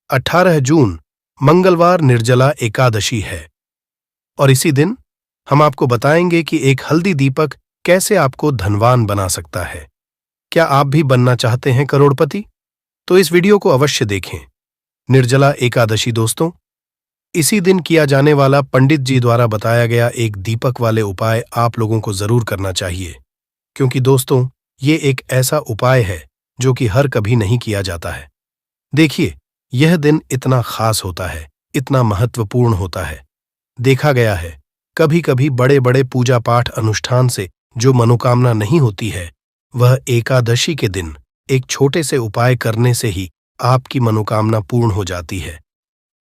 18 जून मंगलवार निर्जला एकादशी है और इसी दिन हम आपको बताएंगे कि एक हल्दी दीपक कैसे आपको धनवान बना सकता है। क्या आप भी बनना चाहते हैं करोड़पति? तो इस वीडियो को अवश्य देखें। निर्जला एकादशी दोस्तों, इसी दिन किया जाने वाला पंडित जी द्वारा बताया गया एक दीपक वाले उपाय आप लोगों को जरूर करना चाहिए, क्योंकि दोस्तों ये एक ऐसा उपाय है जो कि हर कभी नहीं किया जाता है। देखिए, यह दिन इतना खास होता है, इतना महत्वपूर्ण होता है। देखा गया है कभी कभी बड़े बड़े पूजा पाठ अनुष्ठान से जो मनोकामना नहीं होती है, वह एकादशी के दिन एक छोटे से उपाय करने से ही आपकी मनोकामना पूर्ण हो जाती है।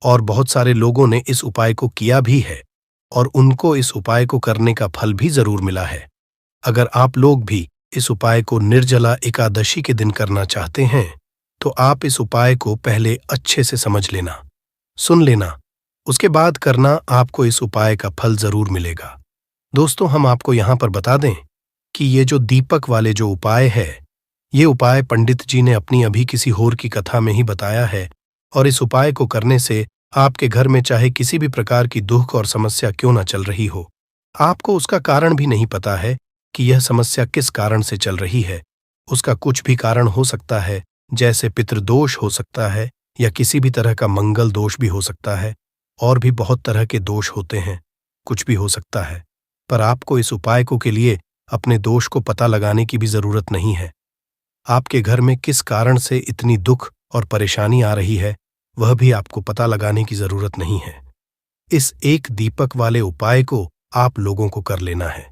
और बहुत सारे लोगों ने इस उपाय को किया भी है और उनको इस उपाय को करने का फल भी जरूर मिला है। अगर आप लोग भी इस उपाय को निर्जला एकादशी के दिन करना चाहते हैं तो आप इस उपाय को पहले अच्छे से समझ लेना, सुन लेना, उसके बाद करना। आपको इस उपाय का फल जरूर मिलेगा। दोस्तों, हम आपको यहां पर बता दें कि ये जो दीपक वाले जो उपाय है, ये उपाय पंडित जी ने अपनी अभी किसी होर की कथा में ही बताया है। और इस उपाय को करने से आपके घर में चाहे किसी भी प्रकार की दुख और समस्या क्यों न चल रही हो, आपको उसका कारण भी नहीं पता है कि यह समस्या किस कारण से चल रही है। उसका कुछ भी कारण हो सकता है, जैसे पितृदोष हो सकता है या किसी भी तरह का मंगल दोष भी हो सकता है, और भी बहुत तरह के दोष होते हैं, कुछ भी हो सकता है। पर आपको इस उपाय के लिए अपने दोष को पता लगाने की भी जरूरत नहीं है। आपके घर में किस कारण से इतनी दुख और परेशानी आ रही है, वह भी आपको पता लगाने की जरूरत नहीं है। इस एक दीपक वाले उपाय को आप लोगों को कर लेना है,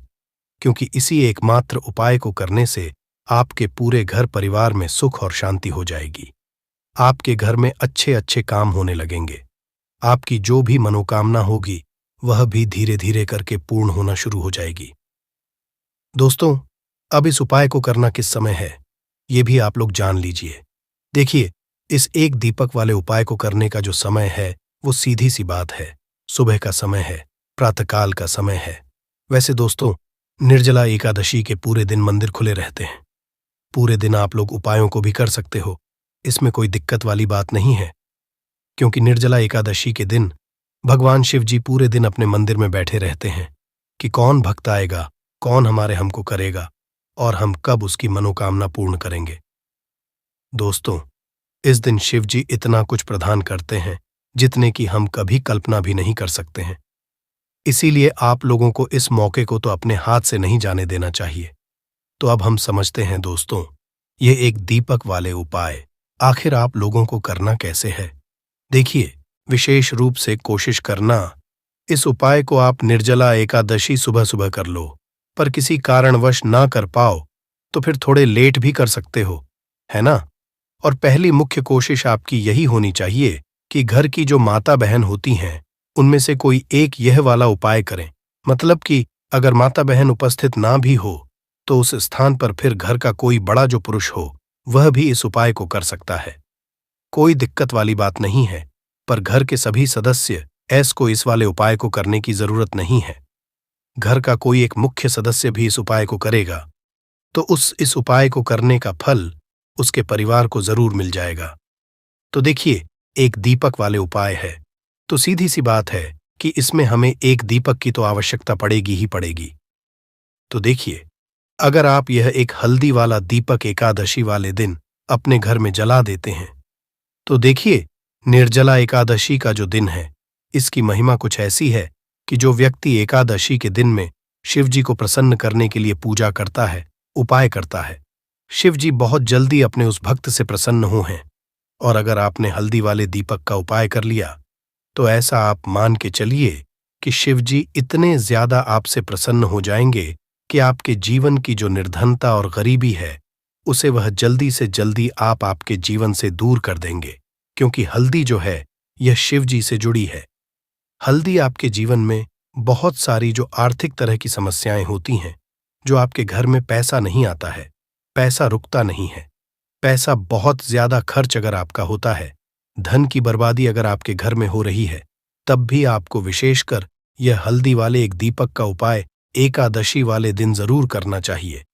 क्योंकि इसी एकमात्र उपाय को करने से आपके पूरे घर परिवार में सुख और शांति हो जाएगी। आपके घर में अच्छे अच्छे काम होने लगेंगे। आपकी जो भी मनोकामना होगी वह भी धीरे धीरे करके पूर्ण होना शुरू हो जाएगी। दोस्तों, अब इस उपाय को करना किस समय है, ये भी आप लोग जान लीजिए। देखिए, इस एक दीपक वाले उपाय को करने का जो समय है वो सीधी सी बात है, सुबह का समय है, प्रातःकाल का समय है। वैसे दोस्तों, निर्जला एकादशी के पूरे दिन मंदिर खुले रहते हैं। पूरे दिन आप लोग उपायों को भी कर सकते हो, इसमें कोई दिक्कत वाली बात नहीं है, क्योंकि निर्जला एकादशी के दिन भगवान शिव जी पूरे दिन अपने मंदिर में बैठे रहते हैं कि कौन भक्त आएगा, कौन हमारे हमको करेगा और हम कब उसकी मनोकामना पूर्ण करेंगे। दोस्तों, इस दिन शिव जी इतना कुछ प्रदान करते हैं जितने की हम कभी कल्पना भी नहीं कर सकते हैं। इसीलिए आप लोगों को इस मौके को तो अपने हाथ से नहीं जाने देना चाहिए। तो अब हम समझते हैं दोस्तों, ये एक दीपक वाले उपाय आखिर आप लोगों को करना कैसे है। देखिए, विशेष रूप से कोशिश करना, इस उपाय को आप निर्जला एकादशी सुबह सुबह कर लो, पर किसी कारणवश ना कर पाओ तो फिर थोड़े लेट भी कर सकते हो, है ना। और पहली मुख्य कोशिश आपकी यही होनी चाहिए कि घर की जो माता बहन होती हैं उनमें से कोई एक यह वाला उपाय करें। मतलब कि अगर माता बहन उपस्थित ना भी हो तो उस स्थान पर फिर घर का कोई बड़ा जो पुरुष हो वह भी इस उपाय को कर सकता है। कोई दिक्कत वाली बात नहीं है, पर घर के सभी सदस्य को इस वाले उपाय को करने की जरूरत नहीं है। घर का कोई एक मुख्य सदस्य भी इस उपाय को करेगा तो इस उपाय को करने का फल उसके परिवार को जरूर मिल जाएगा। तो देखिए, एक दीपक वाले उपाय है तो सीधी सी बात है कि इसमें हमें एक दीपक की तो आवश्यकता पड़ेगी ही पड़ेगी। तो देखिए, अगर आप यह एक हल्दी वाला दीपक एकादशी वाले दिन अपने घर में जला देते हैं तो देखिए, निर्जला एकादशी का जो दिन है इसकी महिमा कुछ ऐसी है कि जो व्यक्ति एकादशी के दिन में शिव जी को प्रसन्न करने के लिए पूजा करता है, उपाय करता है, शिव जी बहुत जल्दी अपने उस भक्त से प्रसन्न हो हैं। और अगर आपने हल्दी वाले दीपक का उपाय कर लिया तो ऐसा आप मान के चलिए कि शिव जी इतने ज्यादा आपसे प्रसन्न हो जाएंगे कि आपके जीवन की जो निर्धनता और गरीबी है उसे वह जल्दी से जल्दी आपके जीवन से दूर कर देंगे, क्योंकि हल्दी जो है यह शिव जी से जुड़ी है। हल्दी आपके जीवन में बहुत सारी जो आर्थिक तरह की समस्याएं होती हैं, जो आपके घर में पैसा नहीं आता है, पैसा रुकता नहीं है, पैसा बहुत ज्यादा खर्च अगर आपका होता है, धन की बर्बादी अगर आपके घर में हो रही है, तब भी आपको विशेषकर यह हल्दी वाले एक दीपक का उपाय एकादशी वाले दिन जरूर करना चाहिए।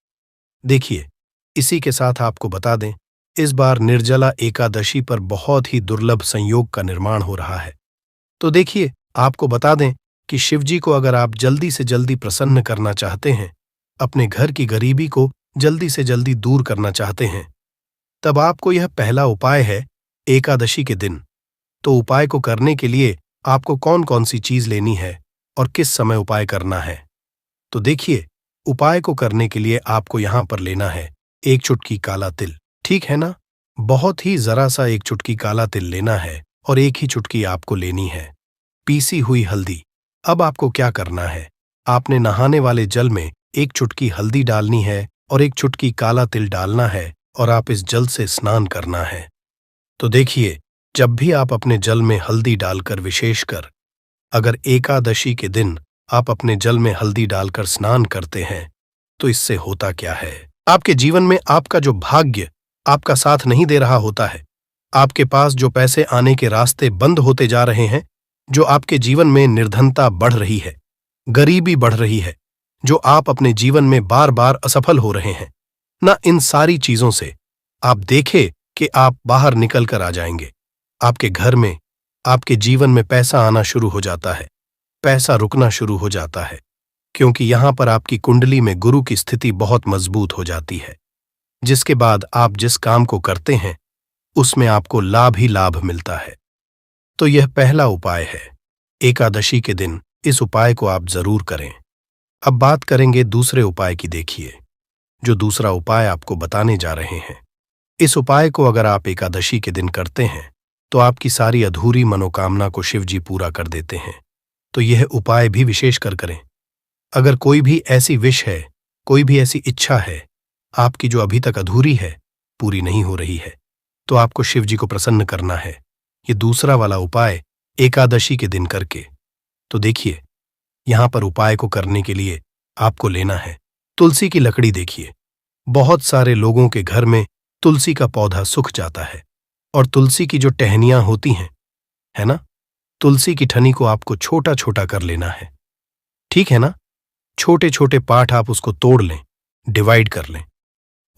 देखिए, इसी के साथ आपको बता दें, इस बार निर्जला एकादशी पर बहुत ही दुर्लभ संयोग का निर्माण हो रहा है। तो देखिए, आपको बता दें कि शिवजी को अगर आप जल्दी से जल्दी प्रसन्न करना चाहते हैं, अपने घर की गरीबी को जल्दी से जल्दी दूर करना चाहते हैं, तब आपको यह पहला उपाय है एकादशी के दिन। तो उपाय को करने के लिए आपको कौन कौन सी चीज लेनी है और किस समय उपाय करना है। तो देखिए, उपाय को करने के लिए आपको यहां पर लेना है 1 चुटकी काला तिल। ठीक है ना? बहुत ही जरा सा 1 चुटकी काला तिल लेना है और 1 ही चुटकी आपको लेनी है पीसी हुई हल्दी। अब आपको क्या करना है, आपने नहाने वाले जल में 1 चुटकी हल्दी डालनी है और 1 चुटकी काला तिल डालना है और आप इस जल से स्नान करना है। तो देखिए, जब भी आप अपने जल में हल्दी डालकर, विशेषकर अगर एकादशी के दिन आप अपने जल में हल्दी डालकर स्नान करते हैं, तो इससे होता क्या है, आपके जीवन में आपका जो भाग्य आपका साथ नहीं दे रहा होता है, आपके पास जो पैसे आने के रास्ते बंद होते जा रहे हैं, जो आपके जीवन में निर्धनता बढ़ रही है, गरीबी बढ़ रही है, जो आप अपने जीवन में बार बार असफल हो रहे हैं ना, इन सारी चीजों से आप देखें कि आप बाहर निकल कर आ जाएंगे। आपके घर में, आपके जीवन में पैसा आना शुरू हो जाता है, पैसा रुकना शुरू हो जाता है, क्योंकि यहां पर आपकी कुंडली में गुरु की स्थिति बहुत मजबूत हो जाती है, जिसके बाद आप जिस काम को करते हैं उसमें आपको लाभ ही लाभ मिलता है। तो यह पहला उपाय है, एकादशी के दिन इस उपाय को आप जरूर करें। अब बात करेंगे दूसरे उपाय की। देखिए, जो दूसरा उपाय आपको बताने जा रहे हैं, इस उपाय को अगर आप एकादशी के दिन करते हैं तो आपकी सारी अधूरी मनोकामना को शिवजी पूरा कर देते हैं। तो यह उपाय भी विशेष कर करें। अगर कोई भी ऐसी विश है, कोई भी ऐसी इच्छा है आपकी जो अभी तक अधूरी है, पूरी नहीं हो रही है, तो आपको शिवजी को प्रसन्न करना है ये दूसरा वाला उपाय एकादशी के दिन करके। तो देखिए, यहां पर उपाय को करने के लिए आपको लेना है तुलसी की लकड़ी। देखिए, बहुत सारे लोगों के घर में तुलसी का पौधा सूख जाता है और तुलसी की जो टहनियां होती हैं, है ना, तुलसी की ठनी को आपको छोटा छोटा कर लेना है। ठीक है ना? छोटे छोटे पार्ट आप उसको तोड़ लें, डिवाइड कर लें,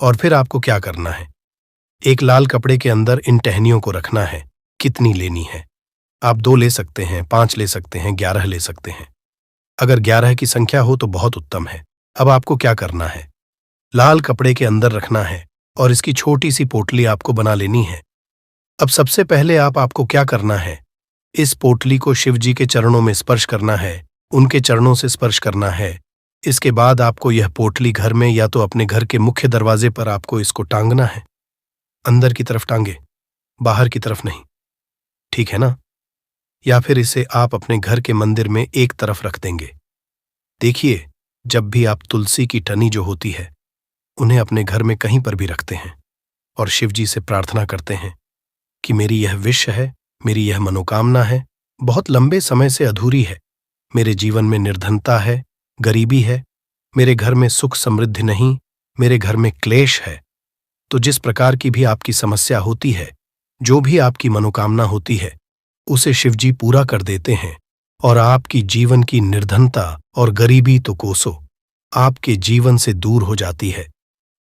और फिर आपको क्या करना है, एक लाल कपड़े के अंदर इन टहनियों को रखना है। कितनी लेनी है? आप 2 ले सकते हैं, 5 ले सकते हैं, 11 ले सकते हैं। अगर 11 की संख्या हो तो बहुत उत्तम है। अब आपको क्या करना है, लाल कपड़े के अंदर रखना है और इसकी छोटी सी पोटली आपको बना लेनी है। अब सबसे पहले आपको क्या करना है, इस पोटली को शिवजी के चरणों में स्पर्श करना है, उनके चरणों से स्पर्श करना है। इसके बाद आपको यह पोटली घर में या तो अपने घर के मुख्य दरवाजे पर आपको इसको टांगना है। अंदर की तरफ टांगे, बाहर की तरफ नहीं। ठीक है ना? या फिर इसे आप अपने घर के मंदिर में एक तरफ रख देंगे। देखिए, जब भी आप तुलसी की टहनी जो होती है उन्हें अपने घर में कहीं पर भी रखते हैं और शिवजी से प्रार्थना करते हैं कि मेरी यह विश है, मेरी यह मनोकामना है, बहुत लंबे समय से अधूरी है, मेरे जीवन में निर्धनता है, गरीबी है, मेरे घर में सुख समृद्धि नहीं, मेरे घर में क्लेश है। तो जिस प्रकार की भी आपकी समस्या होती है, जो भी आपकी मनोकामना होती है, उसे शिवजी पूरा कर देते हैं और आपकी जीवन की निर्धनता और गरीबी तो कोसों आपके जीवन से दूर हो जाती है,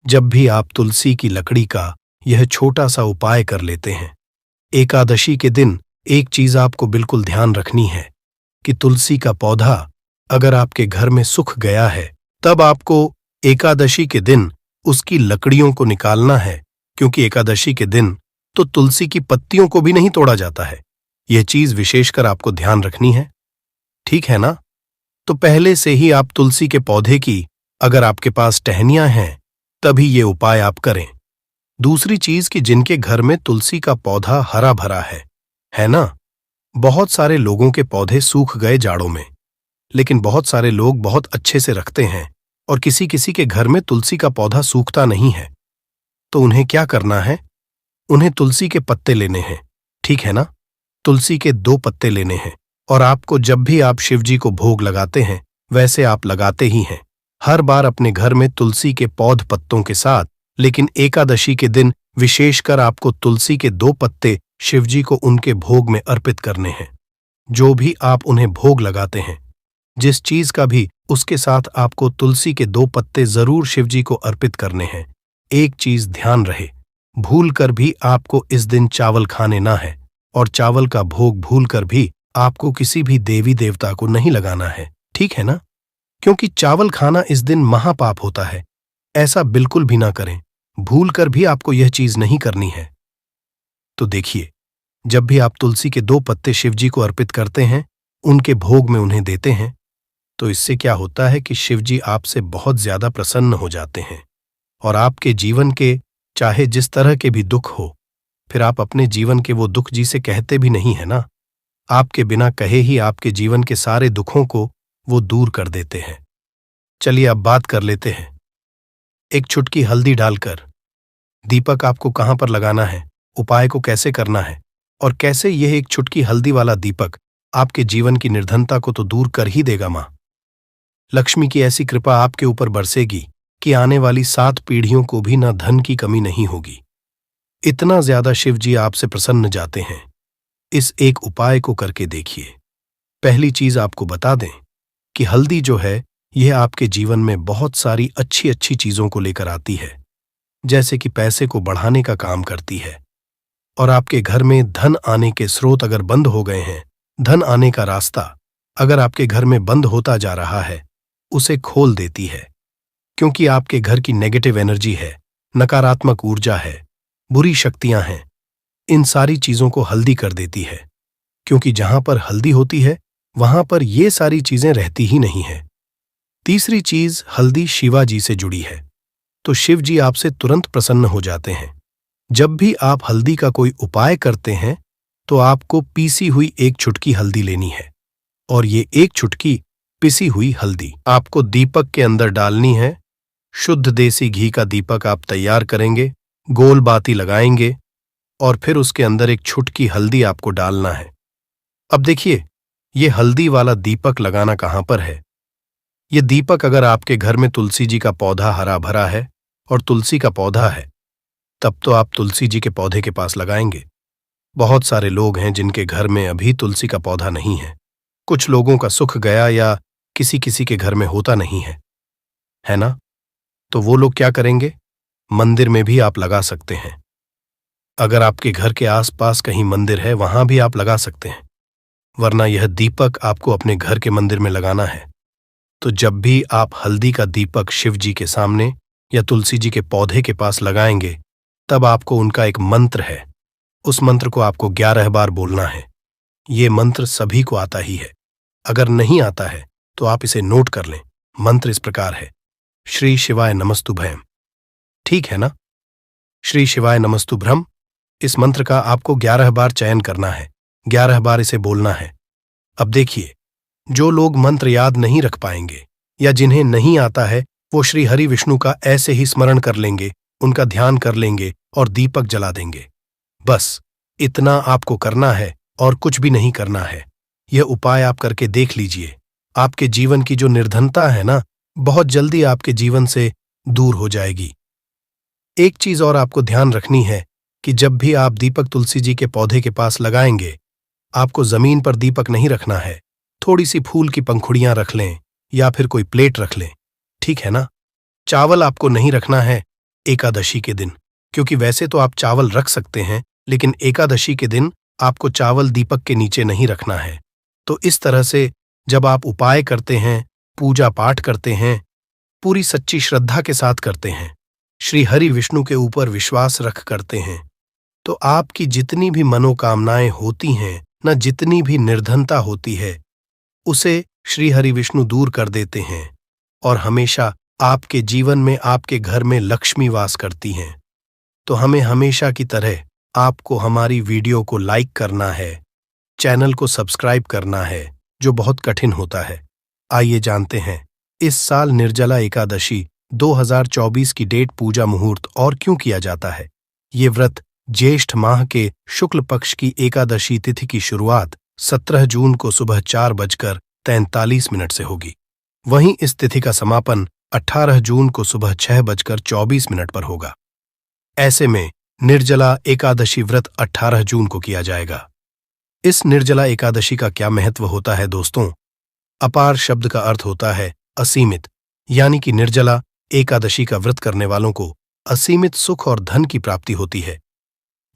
जब भी आप तुलसी की लकड़ी का यह छोटा सा उपाय कर लेते हैं। एकादशी के दिन एक चीज आपको बिल्कुल ध्यान रखनी है कि तुलसी का पौधा अगर आपके घर में सूख गया है, तब आपको एकादशी के दिन उसकी लकड़ियों को निकालना है, क्योंकि एकादशी के दिन तो तुलसी की पत्तियों को भी नहीं तोड़ा जाता है। यह चीज विशेषकर आपको ध्यान रखनी है। ठीक है ना? तो पहले से ही आप तुलसी के पौधे की, अगर आपके पास टहनियां हैं, तभी ये उपाय आप करें। दूसरी चीज कि जिनके घर में तुलसी का पौधा हरा भरा है ना? बहुत सारे लोगों के पौधे सूख गए जाड़ों में, लेकिन बहुत सारे लोग बहुत अच्छे से रखते हैं और किसी किसी के घर में तुलसी का पौधा सूखता नहीं है। तो उन्हें क्या करना है, उन्हें तुलसी के पत्ते लेने हैं। ठीक है ना? तुलसी के 2 पत्ते लेने हैं और आपको जब भी आप शिवजी को भोग लगाते हैं वैसे आप लगाते ही हैं, हर बार अपने घर में तुलसी के पौध पत्तों के साथ, लेकिन एकादशी के दिन विशेषकर आपको तुलसी के 2 पत्ते शिवजी को उनके भोग में अर्पित करने हैं। जो भी आप उन्हें भोग लगाते हैं, जिस चीज का भी, उसके साथ आपको तुलसी के 2 पत्ते जरूर शिवजी को अर्पित करने हैं। एक चीज ध्यान रहे, भूल कर भी आपको इस दिन चावल खाने ना है, और चावल का भोग भूल कर भी आपको किसी भी देवी देवता को नहीं लगाना है, ठीक है ना? क्योंकि चावल खाना इस दिन महापाप होता है। ऐसा बिल्कुल भी ना करें। भूल कर भी आपको यह चीज नहीं करनी है। तो देखिए, जब भी आप तुलसी के 2 पत्ते शिवजी को अर्पित करते हैं, उनके भोग में उन्हें देते हैं, तो इससे क्या होता है कि शिवजी आपसे बहुत ज्यादा प्रसन्न हो जाते हैं और आपके जीवन के चाहे जिस तरह के भी दुख हो, फिर आप अपने जीवन के वो दुख जिसे कहते भी नहीं है ना, आपके बिना कहे ही आपके जीवन के सारे दुखों को वो दूर कर देते हैं। चलिए अब बात कर लेते हैं। एक चुटकी हल्दी डालकर दीपक आपको कहां पर लगाना है, उपाय को कैसे करना है, और कैसे यह एक चुटकी हल्दी वाला दीपक आपके जीवन की निर्धनता को तो दूर कर ही देगा। मां लक्ष्मी की ऐसी कृपा आपके ऊपर बरसेगी कि आने वाली 7 पीढ़ियों को भी ना धन की कमी नहीं होगी। इतना ज्यादा शिव जी आपसे प्रसन्न जाते हैं। इस एक उपाय को करके देखिए। पहली चीज आपको बता दें कि हल्दी जो है, यह आपके जीवन में बहुत सारी अच्छी अच्छी चीजों को लेकर आती है, जैसे कि पैसे को बढ़ाने का काम करती है, और आपके घर में धन आने के स्रोत अगर बंद हो गए हैं, धन आने का रास्ता अगर आपके घर में बंद होता जा रहा है, उसे खोल देती है। क्योंकि आपके घर की नेगेटिव एनर्जी है, नकारात्मक ऊर्जा है, बुरी शक्तियां हैं, इन सारी चीजों को हल्दी कर देती है। क्योंकि जहां पर हल्दी होती है, वहां पर ये सारी चीजें रहती ही नहीं है। तीसरी चीज, हल्दी शिवाजी से जुड़ी है, तो शिव जी आपसे तुरंत प्रसन्न हो जाते हैं। जब भी आप हल्दी का कोई उपाय करते हैं, तो आपको पीसी हुई एक चुटकी हल्दी लेनी है, और ये एक चुटकी पिसी हुई हल्दी आपको दीपक के अंदर डालनी है। शुद्ध देसी घी का दीपक आप तैयार करेंगे, गोल बाती लगाएंगे, और फिर उसके अंदर एक चुटकी हल्दी आपको डालना है। अब देखिए, ये हल्दी वाला दीपक लगाना कहां पर है। ये दीपक अगर आपके घर में तुलसी जी का पौधा हरा भरा है और तुलसी का पौधा है, तब तो आप तुलसी जी के पौधे के पास लगाएंगे। बहुत सारे लोग हैं जिनके घर में अभी तुलसी का पौधा नहीं है। कुछ लोगों का सुख गया या किसी किसी के घर में होता नहीं है ना? तो वो लोग क्या करेंगे, मंदिर में भी आप लगा सकते हैं। अगर आपके घर के आसपास कहीं मंदिर है, वहां भी आप लगा सकते हैं। वरना यह दीपक आपको अपने घर के मंदिर में लगाना है। तो जब भी आप हल्दी का दीपक शिव जी के सामने या तुलसी जी के पौधे के पास लगाएंगे, तब आपको उनका एक मंत्र है, उस मंत्र को आपको 11 बार बोलना है। ये मंत्र सभी को आता ही है। अगर नहीं आता है तो आप इसे नोट कर लें। मंत्र इस प्रकार है, श्री शिवाय नमस्तुभ्यम। ठीक है ना? श्री शिवाय नमस्तुभ्यम। इस मंत्र का आपको 11 बार चयन करना है, 11 बार इसे बोलना है। अब देखिए, जो लोग मंत्र याद नहीं रख पाएंगे या जिन्हें नहीं आता है, वो श्री हरि विष्णु का ऐसे ही स्मरण कर लेंगे, उनका ध्यान कर लेंगे और दीपक जला देंगे। बस इतना आपको करना है और कुछ भी नहीं करना है। यह उपाय आप करके देख लीजिए। आपके जीवन की जो निर्धनता है ना, बहुत जल्दी आपके जीवन से दूर हो जाएगी। एक चीज और आपको ध्यान रखनी है कि जब भी आप दीपक तुलसी जी के पौधे के पास लगाएंगे, आपको जमीन पर दीपक नहीं रखना है। थोड़ी सी फूल की पंखुड़ियां रख लें या फिर कोई प्लेट रख लें, ठीक है ना? चावल आपको नहीं रखना है एकादशी के दिन, क्योंकि वैसे तो आप चावल रख सकते हैं, लेकिन एकादशी के दिन आपको चावल दीपक के नीचे नहीं रखना है। तो इस तरह से जब आप उपाय करते हैं, पूजा पाठ करते हैं, पूरी सच्ची श्रद्धा के साथ करते हैं, श्री हरि विष्णु के ऊपर विश्वास रख करते हैं, तो आपकी जितनी भी मनोकामनाएं होती हैं न, जितनी भी निर्धनता होती है, उसे श्री हरि विष्णु दूर कर देते हैं और हमेशा आपके जीवन में, आपके घर में लक्ष्मी वास करती हैं। तो हमें हमेशा की तरह आपको हमारी वीडियो को लाइक करना है, चैनल को सब्सक्राइब करना है, जो बहुत कठिन होता है। आइए जानते हैं इस साल निर्जला एकादशी 2024 की डेट, पूजा, मुहूर्त और क्यों किया जाता है। ये व्रत ज्येष्ठ माह के शुक्ल पक्ष की एकादशी तिथि की शुरुआत 17 जून को सुबह 4:43 से होगी। वहीं इस तिथि का समापन 18 जून को सुबह 6:24 पर होगा। ऐसे में निर्जला एकादशी व्रत 18 जून को किया जाएगा। इस निर्जला एकादशी का क्या महत्व होता है दोस्तों? अपार शब्द का अर्थ होता है असीमित, यानी कि निर्जला एकादशी का व्रत करने वालों को असीमित सुख और धन की प्राप्ति होती है।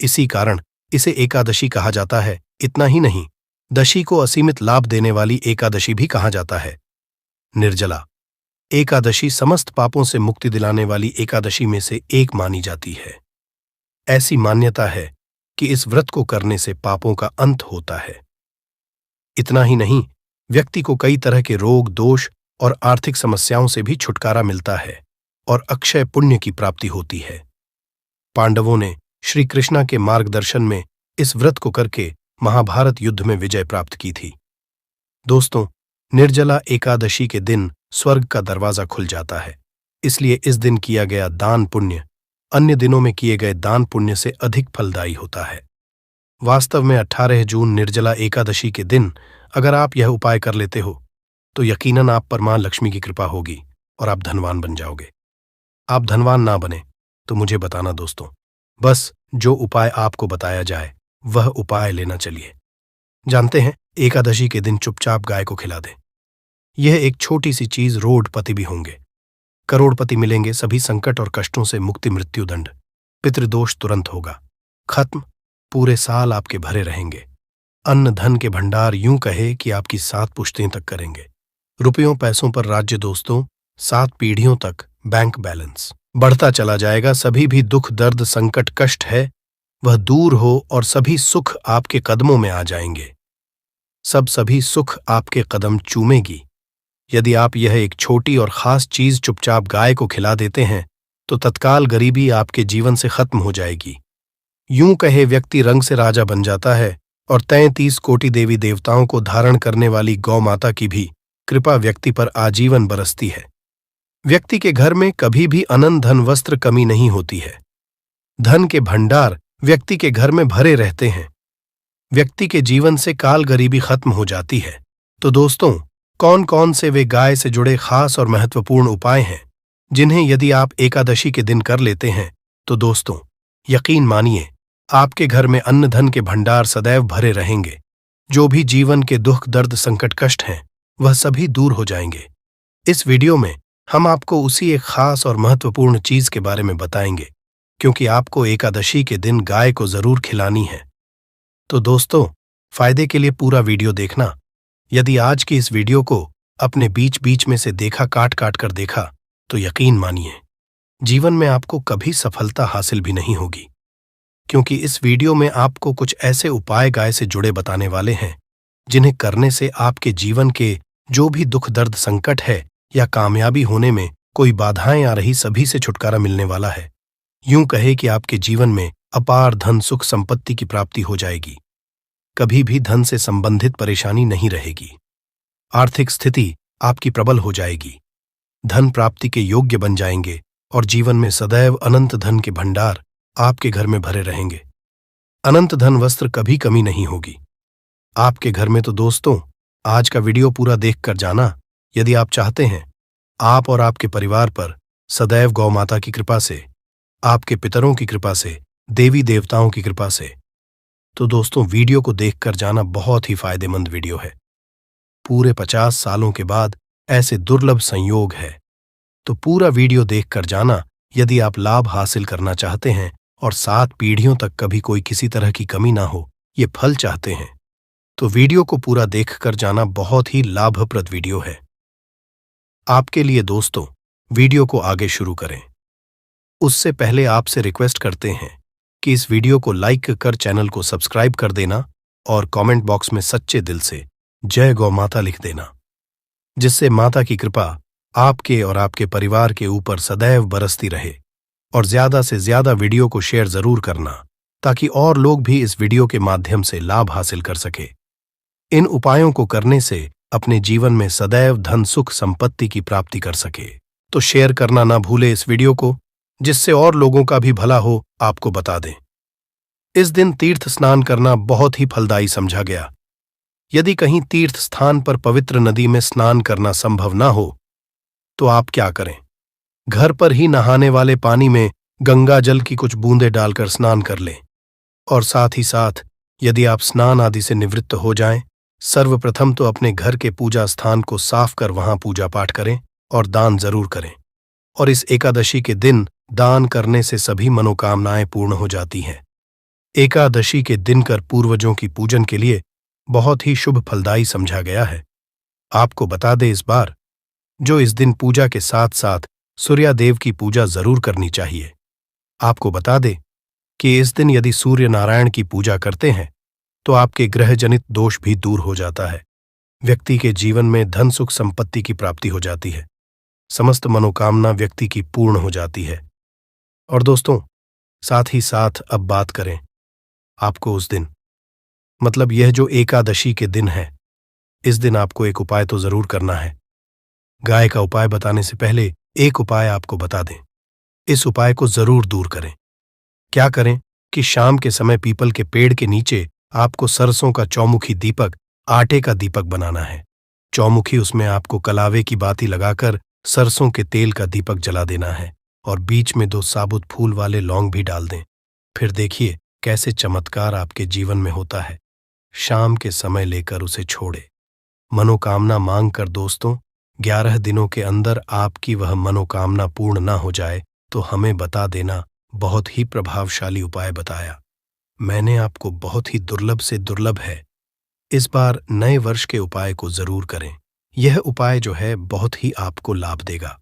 इसी कारण इसे एकादशी कहा जाता है। इतना ही नहीं, दशी को असीमित लाभ देने वाली एकादशी भी कहा जाता है। निर्जला एकादशी समस्त पापों से मुक्ति दिलाने वाली एकादशी में से एक मानी जाती है। ऐसी मान्यता है कि इस व्रत को करने से पापों का अंत होता है। इतना ही नहीं, व्यक्ति को कई तरह के रोग, दोष और आर्थिक समस्याओं से भी छुटकारा मिलता है और अक्षय पुण्य की प्राप्ति होती है। पांडवों ने श्री कृष्णा के मार्गदर्शन में इस व्रत को करके महाभारत युद्ध में विजय प्राप्त की थी। दोस्तों, निर्जला एकादशी के दिन स्वर्ग का दरवाजा खुल जाता है, इसलिए इस दिन किया गया दान पुण्य अन्य दिनों में किए गए दान पुण्य से अधिक फलदायी होता है। वास्तव में 18 जून निर्जला एकादशी के दिन अगर आप यह उपाय कर लेते हो तो यकीनन आप पर मां लक्ष्मी की कृपा होगी और आप धनवान बन जाओगे। आप धनवान ना बने तो मुझे बताना दोस्तों, बस जो उपाय आपको बताया जाए वह उपाय लेना चलिए। जानते हैं, एकादशी के दिन चुपचाप गाय को खिला दें। यह एक छोटी सी चीज रोडपति भी होंगे, करोड़पति मिलेंगे, सभी संकट और कष्टों से मुक्ति, मृत्युदंड, पितृदोष तुरंत होगा खत्म, पूरे साल आपके भरे रहेंगे। अन्न धन के भंडार यूं कहे कि आपकी 7 पुश्तें तक करेंगे। रुपयों पैसों पर राज्य दोस्तों, 7 पीढ़ियों तक बैंक बैलेंस बढ़ता चला जाएगा। सभी भी दुख, दर्द, संकट, कष्ट है वह दूर हो और सभी सुख आपके कदमों में आ जाएंगे। सभी सुख आपके कदम चूमेगी। यदि आप यह एक छोटी और खास चीज चुपचाप गाय को खिला देते हैं तो तत्काल गरीबी आपके जीवन से खत्म हो जाएगी। यूं कहे व्यक्ति रंग से राजा बन जाता है और 33 कोटि देवी देवताओं को धारण करने वाली गौ माता की भी कृपा व्यक्ति पर आजीवन बरसती है। व्यक्ति के घर में कभी भी अनंत धन वस्त्र कमी नहीं होती है। धन के भंडार व्यक्ति के घर में भरे रहते हैं। व्यक्ति के जीवन से काल गरीबी खत्म हो जाती है। तो दोस्तों, कौन कौन से वे गाय से जुड़े खास और महत्वपूर्ण उपाय हैं जिन्हें यदि आप एकादशी के दिन कर लेते हैं तो दोस्तों यकीन मानिए, आपके घर में अन्न धन के भंडार सदैव भरे रहेंगे। जो भी जीवन के दुख, दर्द, संकट, कष्ट हैं वह सभी दूर हो जाएंगे। इस वीडियो में हम आपको उसी एक खास और महत्वपूर्ण चीज के बारे में बताएंगे, क्योंकि आपको एकादशी के दिन गाय को जरूर खिलानी है। तो दोस्तों, फायदे के लिए पूरा वीडियो देखना। यदि आज की इस वीडियो को अपने बीच बीच में से देखा, काट काट कर देखा, तो यकीन मानिए जीवन में आपको कभी सफलता हासिल भी नहीं होगी, क्योंकि इस वीडियो में आपको कुछ ऐसे उपाय गाय से जुड़े बताने वाले हैं जिन्हें करने से आपके जीवन के जो भी दुख, दर्द, संकट है या कामयाबी होने में कोई बाधाएं आ रही, सभी से छुटकारा मिलने वाला है। यूं कहे कि आपके जीवन में अपार धन, सुख, संपत्ति की प्राप्ति हो जाएगी। कभी भी धन से संबंधित परेशानी नहीं रहेगी। आर्थिक स्थिति आपकी प्रबल हो जाएगी। धन प्राप्ति के योग्य बन जाएंगे और जीवन में सदैव अनंत धन के भंडार आपके घर में भरे रहेंगे। अनंत धन वस्त्र कभी कमी नहीं होगी आपके घर में। तो दोस्तों, आज का वीडियो पूरा देखकर जाना। यदि आप चाहते हैं आप और आपके परिवार पर सदैव गौ माता की कृपा से, आपके पितरों की कृपा से, देवी देवताओं की कृपा से, तो दोस्तों वीडियो को देखकर जाना। बहुत ही फायदेमंद वीडियो है। पूरे 50 सालों के बाद ऐसे दुर्लभ संयोग है, तो पूरा वीडियो देखकर जाना। यदि आप लाभ हासिल करना चाहते हैं और 7 पीढ़ियों तक कभी कोई किसी तरह की कमी ना हो, ये फल चाहते हैं, तो वीडियो को पूरा देखकर जाना। बहुत ही लाभप्रद वीडियो है आपके लिए। दोस्तों, वीडियो को आगे शुरू करें उससे पहले आपसे रिक्वेस्ट करते हैं कि इस वीडियो को लाइक कर चैनल को सब्सक्राइब कर देना और कमेंट बॉक्स में सच्चे दिल से जय गौ माता लिख देना, जिससे माता की कृपा आपके और आपके परिवार के ऊपर सदैव बरसती रहे। और ज्यादा से ज्यादा वीडियो को शेयर जरूर करना, ताकि और लोग भी इस वीडियो के माध्यम से लाभ हासिल कर सके। इन उपायों को करने से अपने जीवन में सदैव धन, सुख, संपत्ति की प्राप्ति कर सके। तो शेयर करना ना भूले इस वीडियो को, जिससे और लोगों का भी भला हो। आपको बता दें, इस दिन तीर्थ स्नान करना बहुत ही फलदायी समझा गया। यदि कहीं तीर्थ स्थान पर पवित्र नदी में स्नान करना संभव ना हो तो आप क्या करें, घर पर ही नहाने वाले पानी में गंगा जल की कुछ बूंदें डालकर स्नान कर लें। और साथ ही साथ यदि आप स्नान आदि से निवृत्त हो जाएं, सर्वप्रथम तो अपने घर के पूजा स्थान को साफ कर वहां पूजा पाठ करें और दान जरूर करें। और इस एकादशी के दिन दान करने से सभी मनोकामनाएं पूर्ण हो जाती हैं। एकादशी के दिन कर पूर्वजों की पूजन के लिए बहुत ही शुभ फलदायी समझा गया है। आपको बता दे इस बार, जो इस दिन पूजा के साथ साथ सूर्यदेव की पूजा जरूर करनी चाहिए। आपको बता दे कि इस दिन यदि सूर्य नारायण की पूजा करते हैं तो आपके ग्रह जनित दोष भी दूर हो जाता है। व्यक्ति के जीवन में धन सुख संपत्ति की प्राप्ति हो जाती है। समस्त मनोकामना व्यक्ति की पूर्ण हो जाती है। और दोस्तों, साथ ही साथ अब बात करें आपको उस दिन, मतलब यह जो एकादशी के दिन है, इस दिन आपको एक उपाय तो जरूर करना है। गाय का उपाय बताने से पहले एक उपाय आपको बता दें। इस उपाय को जरूर दूर करें। क्या करें कि शाम के समय पीपल के पेड़ के नीचे आपको सरसों का चौमुखी दीपक, आटे का दीपक बनाना है। चौमुखी, उसमें आपको कलावे की बाती लगाकर सरसों के तेल का दीपक जला देना है और बीच में 2 साबुत फूल वाले लौंग भी डाल दें। फिर देखिए कैसे चमत्कार आपके जीवन में होता है। शाम के समय लेकर उसे छोड़े। मनोकामना मांग कर दोस्तों, 11 दिनों के अंदर आपकी वह मनोकामना पूर्ण ना हो जाए तो हमें बता देना। बहुत ही प्रभावशाली उपाय बताया मैंने आपको, बहुत ही दुर्लभ से दुर्लभ है। इस बार नए वर्ष के उपाय को जरूर करें। यह उपाय जो है बहुत ही आपको लाभ देगा।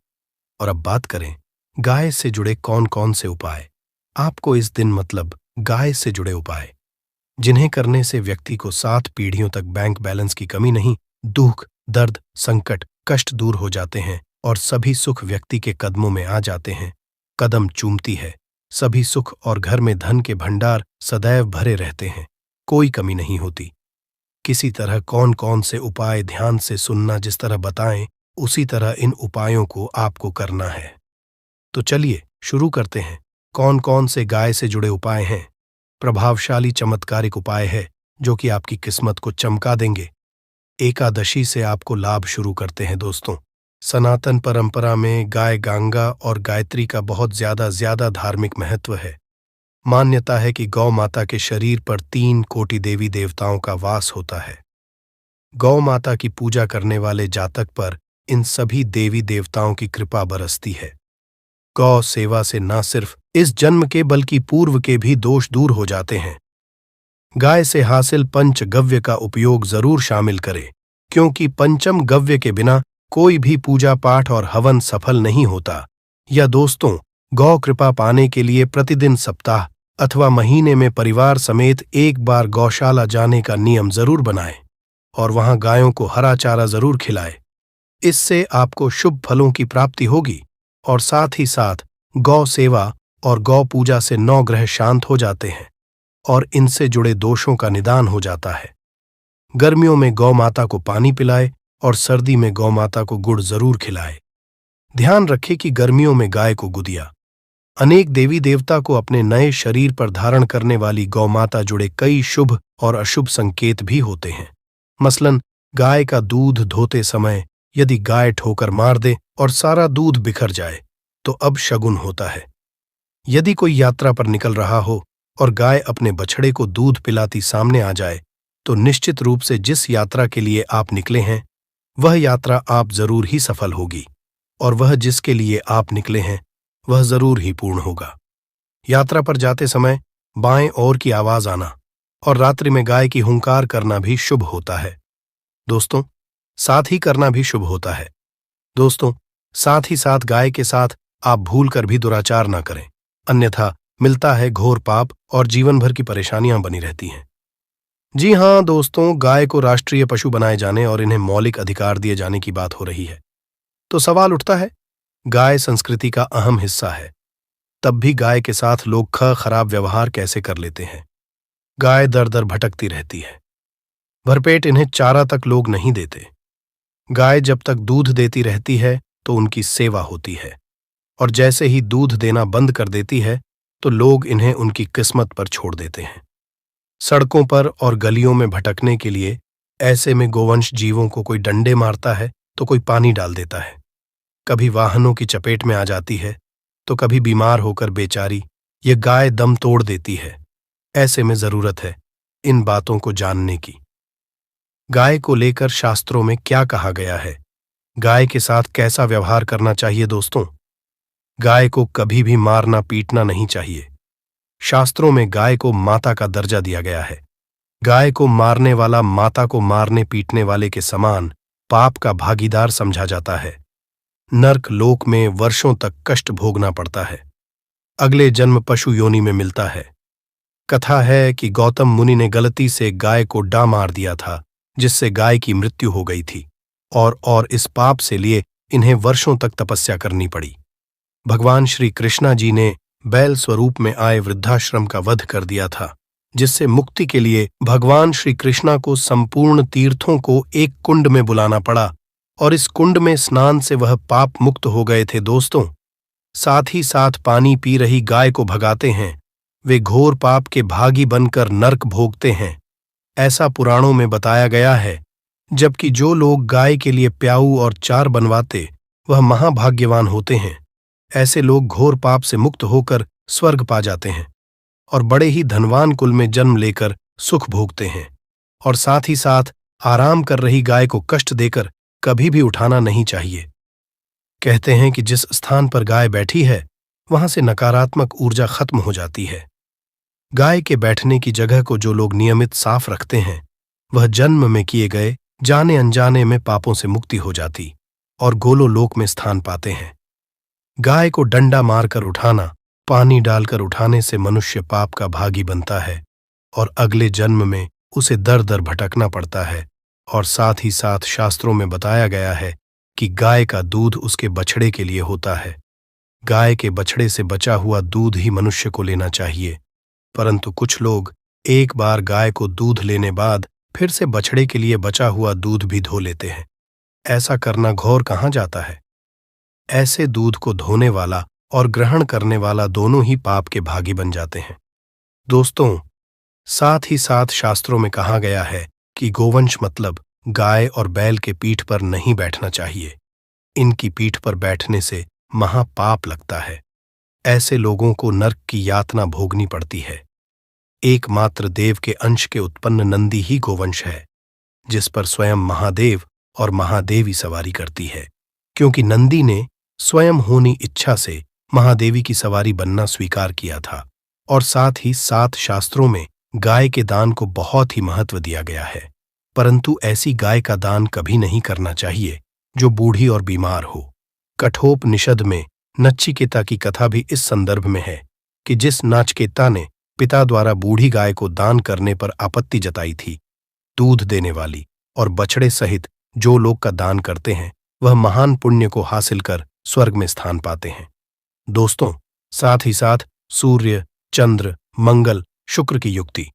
और अब बात करें गाय से जुड़े कौन कौन से उपाय आपको इस दिन, मतलब गाय से जुड़े उपाय जिन्हें करने से व्यक्ति को 7 पीढ़ियों तक बैंक बैलेंस की कमी नहीं, दुख, दर्द, संकट, कष्ट दूर हो जाते हैं और सभी सुख व्यक्ति के कदमों में आ जाते हैं। कदम चूमती है सभी सुख और घर में धन के भंडार सदैव भरे रहते हैं, कोई कमी नहीं होती। किसी तरह कौन कौन से उपाय ध्यान से सुनना, जिस तरह बताएं उसी तरह इन उपायों को आपको करना है। तो चलिए शुरू करते हैं। कौन कौन से गाय से जुड़े उपाय हैं? प्रभावशाली चमत्कारिक उपाय है जो कि आपकी किस्मत को चमका देंगे। एकादशी से आपको लाभ शुरू करते हैं दोस्तों। सनातन परंपरा में गाय गंगा और गायत्री का बहुत ज्यादा धार्मिक महत्व है। मान्यता है कि गौ माता के शरीर पर 3 कोटि देवी देवताओं का वास होता है। गौ माता की पूजा करने वाले जातक पर इन सभी देवी देवताओं की कृपा बरसती है। गौ सेवा से न सिर्फ इस जन्म के बल्कि पूर्व के भी दोष दूर हो जाते हैं। गाय से हासिल पंच गव्य का उपयोग जरूर शामिल करें, क्योंकि पंचम गव्य के बिना कोई भी पूजा पाठ और हवन सफल नहीं होता। या दोस्तों, गौ कृपा पाने के लिए प्रतिदिन, सप्ताह अथवा महीने में परिवार समेत एक बार गौशाला जाने का नियम जरूर बनाएं और वहां गायों को हरा चारा जरूर खिलाएं। इससे आपको शुभ फलों की प्राप्ति होगी और साथ ही साथ गौ सेवा और गौ पूजा से 9 ग्रह शांत हो जाते हैं और इनसे जुड़े दोषों का निदान हो जाता है। गर्मियों में गौ माता को पानी पिलाए और सर्दी में गौ माता को गुड़ जरूर खिलाए। ध्यान रखें कि गर्मियों में गाय को गुदिया। अनेक देवी देवता को अपने नए शरीर पर धारण करने वाली गौ माता जुड़े कई शुभ और अशुभ संकेत भी होते हैं। मसलन गाय का दूध धोते समय यदि गाय ठोकर मार दे और सारा दूध बिखर जाए तो अब शगुन होता है। यदि कोई यात्रा पर निकल रहा हो और गाय अपने बछड़े को दूध पिलाती सामने आ जाए तो निश्चित रूप से जिस यात्रा के लिए आप निकले हैं वह यात्रा आप जरूर ही सफल होगी और वह जिसके लिए आप निकले हैं वह जरूर ही पूर्ण होगा। यात्रा पर जाते समय बाएं ओर की आवाज आना और रात्रि में गाय की हुंकार करना भी शुभ होता है। दोस्तों, साथ ही करना भी शुभ होता है। दोस्तों, साथ ही साथ गाय के साथ आप भूल कर भी दुराचार ना करें, अन्यथा मिलता है घोर पाप और जीवन भर की परेशानियां बनी रहती हैं। जी हां दोस्तों, गाय को राष्ट्रीय पशु बनाए जाने और इन्हें मौलिक अधिकार दिए जाने की बात हो रही है। तो सवाल उठता है, गाय संस्कृति का अहम हिस्सा है, तब भी गाय के साथ लोग खराब व्यवहार कैसे कर लेते हैं? गाय दर दर भटकती रहती है, भरपेट इन्हें चारा तक लोग नहीं देते। गाय जब तक दूध देती रहती है तो उनकी सेवा होती है और जैसे ही दूध देना बंद कर देती है तो लोग इन्हें उनकी किस्मत पर छोड़ देते हैं। सड़कों पर और गलियों में भटकने के लिए ऐसे में गोवंश जीवों को कोई डंडे मारता है तो कोई पानी डाल देता है, कभी वाहनों की चपेट में आ जाती है तो कभी बीमार होकर बेचारी ये गाय दम तोड़ देती है। ऐसे में जरूरत है इन बातों को जानने की। गाय को लेकर शास्त्रों में क्या कहा गया है? गाय के साथ कैसा व्यवहार करना चाहिए? दोस्तों, गाय को कभी भी मारना पीटना नहीं चाहिए। शास्त्रों में गाय को माता का दर्जा दिया गया है। गाय को मारने वाला माता को मारने पीटने वाले के समान पाप का भागीदार समझा जाता है। नर्क लोक में वर्षों तक कष्ट भोगना पड़ता है। अगले जन्म पशु योनि में मिलता है। कथा है कि गौतम मुनि ने गलती से गाय को डा मार दिया था, जिससे गाय की मृत्यु हो गई थी और इस पाप से लिए इन्हें वर्षों तक तपस्या करनी पड़ी। भगवान श्री कृष्णा जी ने बैल स्वरूप में आए वृद्धाश्रम का वध कर दिया था, जिससे मुक्ति के लिए भगवान श्री कृष्णा को संपूर्ण तीर्थों को एक कुंड में बुलाना पड़ा और इस कुंड में स्नान से वह पाप मुक्त हो गए थे। दोस्तों, साथ ही साथ पानी पी रही गाय को भगाते हैं, वे घोर पाप के भागी बनकर नर्क भोगते हैं, ऐसा पुराणों में बताया गया है। जबकि जो लोग गाय के लिए प्याऊ और चार बनवाते वह महाभाग्यवान होते हैं। ऐसे लोग घोर पाप से मुक्त होकर स्वर्ग पा जाते हैं और बड़े ही धनवान कुल में जन्म लेकर सुख भोगते हैं। और साथ ही साथ आराम कर रही गाय को कष्ट देकर कभी भी उठाना नहीं चाहिए। कहते हैं कि जिस स्थान पर गाय बैठी है वहां से नकारात्मक ऊर्जा खत्म हो जाती है। गाय के बैठने की जगह को जो लोग नियमित साफ रखते हैं वह जन्म में किए गए जाने अनजाने में पापों से मुक्ति हो जाती और गोलोलोक में स्थान पाते हैं। गाय को डंडा मारकर उठाना, पानी डालकर उठाने से मनुष्य पाप का भागी बनता है और अगले जन्म में उसे दर दर भटकना पड़ता है। और साथ ही साथ शास्त्रों में बताया गया है कि गाय का दूध उसके बछड़े के लिए होता है। गाय के बछड़े से बचा हुआ दूध ही मनुष्य को लेना चाहिए, परंतु कुछ लोग एक बार गाय को दूध लेने बाद फिर से बछड़े के लिए बचा हुआ दूध भी धो लेते हैं। ऐसा करना घोर कहाँ जाता है। ऐसे दूध को धोने वाला और ग्रहण करने वाला दोनों ही पाप के भागी बन जाते हैं। दोस्तों, साथ ही साथ शास्त्रों में कहा गया है कि गोवंश मतलब गाय और बैल के पीठ पर नहीं बैठना चाहिए। इनकी पीठ पर बैठने से महापाप लगता है। ऐसे लोगों को नर्क की यातना भोगनी पड़ती है। एकमात्र देव के अंश के उत्पन्न नंदी ही गोवंश है, जिस पर स्वयं महादेव और महादेवी सवारी करती है, क्योंकि नंदी ने स्वयं होनी इच्छा से महादेवी की सवारी बनना स्वीकार किया था। और साथ ही साथ शास्त्रों में गाय के दान को बहुत ही महत्व दिया गया है, परंतु ऐसी गाय का दान कभी नहीं करना चाहिए जो बूढ़ी और बीमार हो। कठोपनिषद में नचिकेता की कथा भी इस संदर्भ में है कि जिस नाचिकेता ने पिता द्वारा बूढ़ी गाय को दान करने पर आपत्ति जताई थी, दूध देने वाली और बछड़े सहित जो लोग का दान करते हैं वह महान पुण्य को हासिल कर स्वर्ग में स्थान पाते हैं। दोस्तों, साथ ही साथ सूर्य, चंद्र, मंगल, शुक्र की युक्ति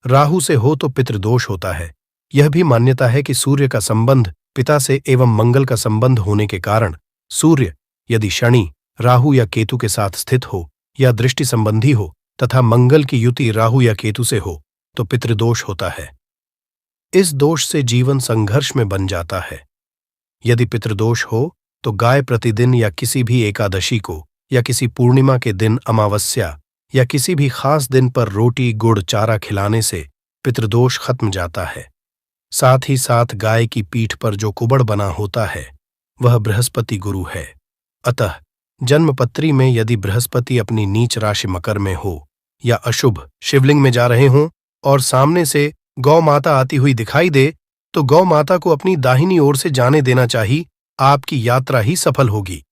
राहु से हो तो पितृदोष होता है। यह भी मान्यता है कि सूर्य का संबंध पिता से एवं मंगल का संबंध होने के कारण सूर्य यदि शनि, राहु या केतु के साथ स्थित हो या दृष्टि संबंधी हो तथा मंगल की युति राहु या केतु से हो तो पितृदोष होता है। इस दोष से जीवन संघर्ष में बन जाता है। यदि पितृदोष हो तो गाय प्रतिदिन या किसी भी एकादशी को या किसी पूर्णिमा के दिन, अमावस्या या किसी भी खास दिन पर रोटी, गुड़, चारा खिलाने से पितृदोष खत्म जाता है। साथ ही साथ गाय की पीठ पर जो कुबड़ बना होता है वह बृहस्पति गुरु है। अतः जन्मपत्री में यदि बृहस्पति अपनी नीच राशि मकर में हो या अशुभ शिवलिंग में जा रहे हों और सामने से गौ माता आती हुई दिखाई दे तो गौ माता को अपनी दाहिनी ओर से जाने देना चाहिए। आपकी यात्रा ही सफल होगी।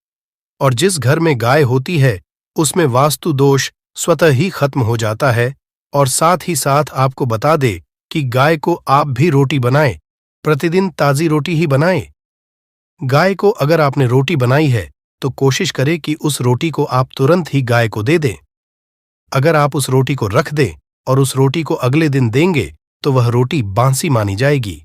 और जिस घर में गाय होती है उसमें वास्तु दोष स्वतः ही खत्म हो जाता है। और साथ ही साथ आपको बता दे कि गाय को आप भी रोटी बनाएं, प्रतिदिन ताजी रोटी ही बनाएं। गाय को अगर आपने रोटी बनाई है तो कोशिश करें कि उस रोटी को आप तुरंत ही गाय को दे दें। अगर आप उस रोटी को रख दें और उस रोटी को अगले दिन देंगे तो वह रोटी बांसी मानी जाएगी।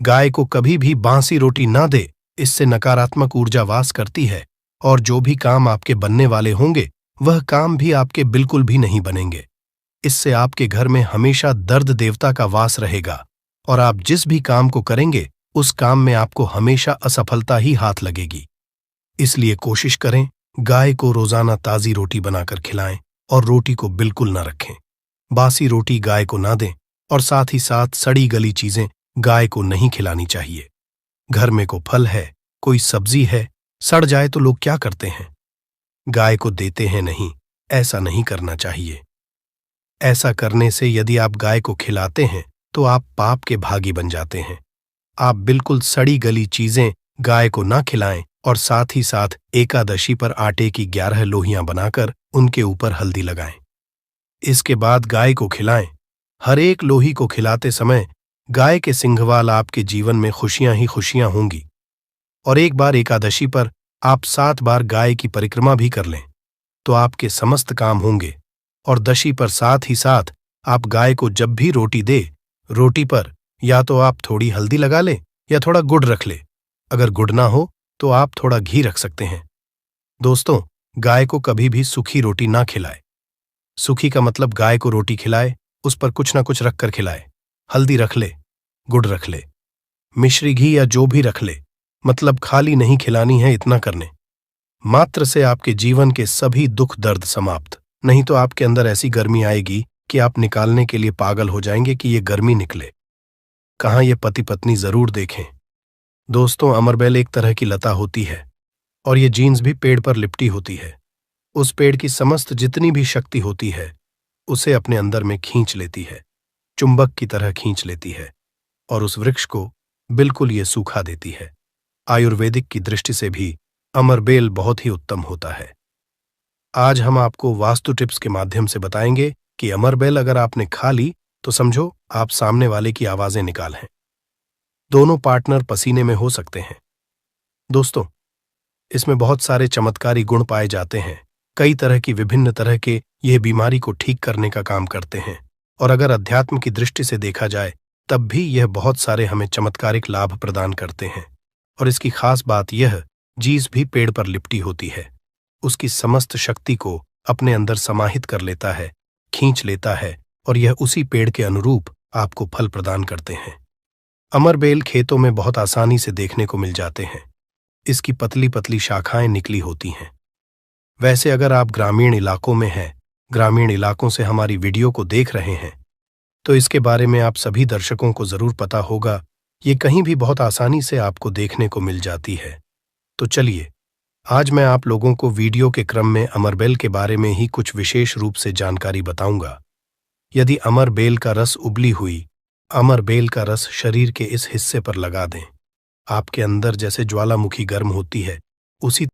गाय को कभी भी बांसी रोटी ना दे, इससे नकारात्मक ऊर्जा वास करती है और जो भी काम आपके बनने वाले होंगे वह काम भी आपके बिल्कुल भी नहीं बनेंगे। इससे आपके घर में हमेशा दर्द देवता का वास रहेगा और आप जिस भी काम को करेंगे उस काम में आपको हमेशा असफलता ही हाथ लगेगी। इसलिए कोशिश करें गाय को रोजाना ताजी रोटी बनाकर खिलाएं और रोटी को बिल्कुल ना रखें। बासी रोटी गाय को ना दें और साथ ही साथ सड़ी गली चीजें गाय को नहीं खिलानी चाहिए। घर में कोई फल है, कोई सब्जी है, सड़ जाए तो लोग क्या करते हैं? गाय को देते हैं नहीं, ऐसा नहीं करना चाहिए। ऐसा करने से यदि आप गाय को खिलाते हैं तो आप पाप के भागी बन जाते हैं। आप बिल्कुल सड़ी गली चीजें गाय को ना खिलाएं और साथ ही साथ एकादशी पर आटे की 11 लोहियां बनाकर उनके ऊपर हल्दी लगाएं। इसके बाद गाय को खिलाएं। हर एक लोही को खिलाते समय गाय के सिंघवाल आपके जीवन में खुशियां ही खुशियां होंगी। और एक बार एकादशी पर आप 7 बार गाय की परिक्रमा भी कर लें तो आपके समस्त काम होंगे। और दशी पर साथ ही साथ आप गाय को जब भी रोटी दे, रोटी पर या तो आप थोड़ी हल्दी लगा लें या थोड़ा गुड़ रख ले। अगर गुड़ ना हो तो आप थोड़ा घी रख सकते हैं। दोस्तों, गाय को कभी भी सूखी रोटी ना खिलाए। सूखी का मतलब गाय को रोटी खिलाए, उस पर कुछ ना कुछ रखकर खिलाए। हल्दी रख ले, गुड़ रख ले, मिश्री घी या जो भी रख ले, मतलब खाली नहीं खिलानी है। इतना करने मात्र से आपके जीवन के सभी दुख दर्द समाप्त। नहीं तो आपके अंदर ऐसी गर्मी आएगी कि आप निकालने के लिए पागल हो जाएंगे कि ये गर्मी निकले। कहाँ ये पति पत्नी जरूर देखें। दोस्तों, अमरबेल एक तरह की लता होती है और ये जीन्स भी पेड़ पर लिपटी होती है। उस पेड़ की समस्त जितनी भी शक्ति होती है उसे अपने अंदर में खींच लेती है, चुंबक की तरह खींच लेती है और उस वृक्ष को बिल्कुल ये सूखा देती है। आयुर्वेदिक की दृष्टि से भी अमरबेल बहुत ही उत्तम होता है। आज हम आपको वास्तु टिप्स के माध्यम से बताएंगे कि अमरबेल अगर आपने खा ली तो समझो आप सामने वाले की आवाजें निकाल हैं। दोनों पार्टनर पसीने में हो सकते हैं। दोस्तों, इसमें बहुत सारे चमत्कारी गुण पाए जाते हैं। कई तरह की विभिन्न तरह के यह बीमारी को ठीक करने का काम करते हैं और अगर अध्यात्म की दृष्टि से देखा जाए तब भी यह बहुत सारे हमें चमत्कारिक लाभ प्रदान करते हैं। और इसकी खास बात यह, जीस भी पेड़ पर लिपटी होती है, उसकी समस्त शक्ति को अपने अंदर समाहित कर लेता है, खींच लेता है और यह उसी पेड़ के अनुरूप आपको फल प्रदान करते हैं। अमरबेल खेतों में बहुत आसानी से देखने को मिल जाते हैं। इसकी पतली पतली शाखाएं निकली होती हैं। वैसे अगर आप ग्रामीण इलाकों में हैं, ग्रामीण इलाकों से हमारी वीडियो को देख रहे हैं, तो इसके बारे में आप सभी दर्शकों को जरूर पता होगा। ये कहीं भी बहुत आसानी से आपको देखने को मिल जाती है। तो चलिए, आज मैं आप लोगों को वीडियो के क्रम में अमरबेल के बारे में ही कुछ विशेष रूप से जानकारी बताऊंगा। यदि अमरबेल का रस उबली हुई अमरबेल का रस शरीर के इस हिस्से पर लगा दें, आपके अंदर जैसे ज्वालामुखी गर्म होती है, उसी